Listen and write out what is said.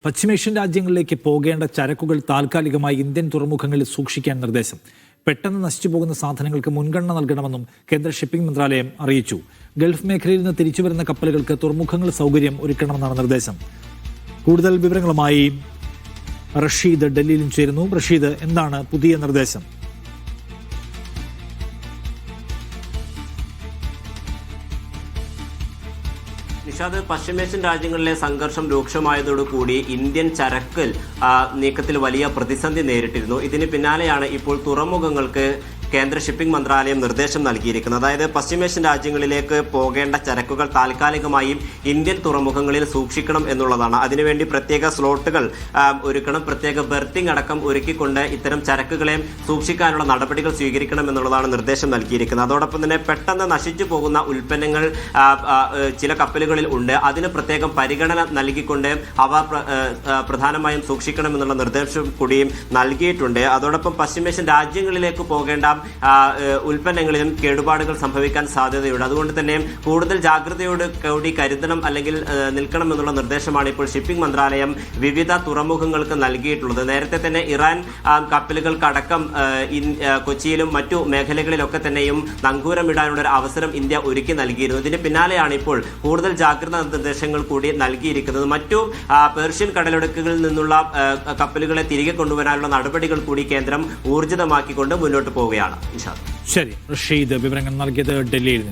പശ്ചിമേഷ്യൻ രാജ്യങ്ങളിലേക്ക് പോകേണ്ട ചരക്കുകൾ താൽക്കാലികമായി ഇന്ത്യൻ തുറമുഖങ്ങളിൽ സൂക്ഷിക്കാൻ നിർദ്ദേശം. പെട്ടെന്ന് നശിച്ചുപോകുന്ന സാധനങ്ങൾക്ക് മുൻഗണന നൽകണമെന്നും കേന്ദ്ര ഷിപ്പിംഗ് മന്ത്രാലയം അറിയിച്ചു. ഗൾഫ് മേഖലയിൽ നിന്ന് തിരിച്ചുവരുന്ന കപ്പലുകൾക്ക് തുറമുഖങ്ങൾ സൗകര്യം ഒരുക്കണമെന്നാണ് നിർദ്ദേശം. കൂടുതൽ വിവരങ്ങളുമായി റഷീദ് ഡൽഹിയിലും ചേരുന്നു. റഷീദ്, എന്താണ് പുതിയ നിർദ്ദേശം? നിഷാദ്, പശ്ചിമേഷ്യൻ രാജ്യങ്ങളിലെ സംഘർഷം രൂക്ഷമായതോടുകൂടി ഇന്ത്യൻ ചരക്ക് നീക്കത്തിൽ വലിയ പ്രതിസന്ധി നേരിട്ടിരുന്നു. ഇതിന് പിന്നാലെയാണ് ഇപ്പോൾ തുറമുഖങ്ങൾക്ക് കേന്ദ്ര ഷിപ്പിംഗ് മന്ത്രാലയം നിർദ്ദേശം നൽകിയിരിക്കുന്നത്. അതായത് പശ്ചിമേഷ്യൻ രാജ്യങ്ങളിലേക്ക് പോകേണ്ട ചരക്കുകൾ താൽക്കാലികമായും ഇന്ത്യൻ തുറമുഖങ്ങളിൽ സൂക്ഷിക്കണം എന്നുള്ളതാണ്. അതിനുവേണ്ടി പ്രത്യേക സ്ലോട്ടുകൾ ഒരുക്കണം, പ്രത്യേക ബെർത്തിങ് അടക്കം ഒരുക്കിക്കൊണ്ട് ഇത്തരം ചരക്കുകളെ സൂക്ഷിക്കാനുള്ള നടപടികൾ സ്വീകരിക്കണം എന്നുള്ളതാണ് നിർദ്ദേശം നൽകിയിരിക്കുന്നത്. അതോടൊപ്പം തന്നെ പെട്ടെന്ന് നശിച്ചു പോകുന്ന ഉൽപ്പന്നങ്ങൾ ചില കപ്പലുകളിൽ ഉണ്ട്. അതിന് പ്രത്യേകം പരിഗണന നൽകിക്കൊണ്ട് അവ പ്രധാനമായും സൂക്ഷിക്കണം എന്നുള്ള നിർദ്ദേശം കൂടിയും നൽകിയിട്ടുണ്ട്. അതോടൊപ്പം പശ്ചിമേഷ്യൻ രാജ്യങ്ങളിലേക്ക് പോകേണ്ട ഉൽപ്പന്നങ്ങളിലും കേടുപാടുകൾ സംഭവിക്കാൻ സാധ്യതയുണ്ട്. അതുകൊണ്ട് തന്നെ കൂടുതൽ ജാഗ്രതയോട് കൂടി കരുതണം അല്ലെങ്കിൽ നിൽക്കണം എന്നുള്ള നിർദ്ദേശമാണ് ഇപ്പോൾ ഷിപ്പിംഗ് മന്ത്രാലയം വിവിധ തുറമുഖങ്ങൾക്ക് നൽകിയിട്ടുള്ളത്. നേരത്തെ തന്നെ ഇറാൻ കപ്പലുകൾക്കടക്കം കൊച്ചിയിലും മറ്റു മേഖലകളിലൊക്കെ തന്നെയും നങ്കൂരമിടാനുള്ള ഒരു അവസരം ഇന്ത്യ ഒരുക്കി നൽകിയിരുന്നു. ഇതിന് പിന്നാലെയാണ് ഇപ്പോൾ കൂടുതൽ ജാഗ്രതാ നിർദ്ദേശങ്ങൾ കൂടി നൽകിയിരിക്കുന്നത്. മറ്റു പേർഷ്യൻ കടലിടുക്കുകളിൽ നിന്നുള്ള കപ്പലുകളെ തിരികെ കൊണ്ടുവരാനുള്ള നടപടികൾ കൂടി കേന്ദ്രം ഊർജിതമാക്കിക്കൊണ്ട് മുന്നോട്ട് പോവുകയാണ്. ശരി, റഷീദ് വിവരങ്ങൾ നൽകിയത് ഡൽഹിയിൽ.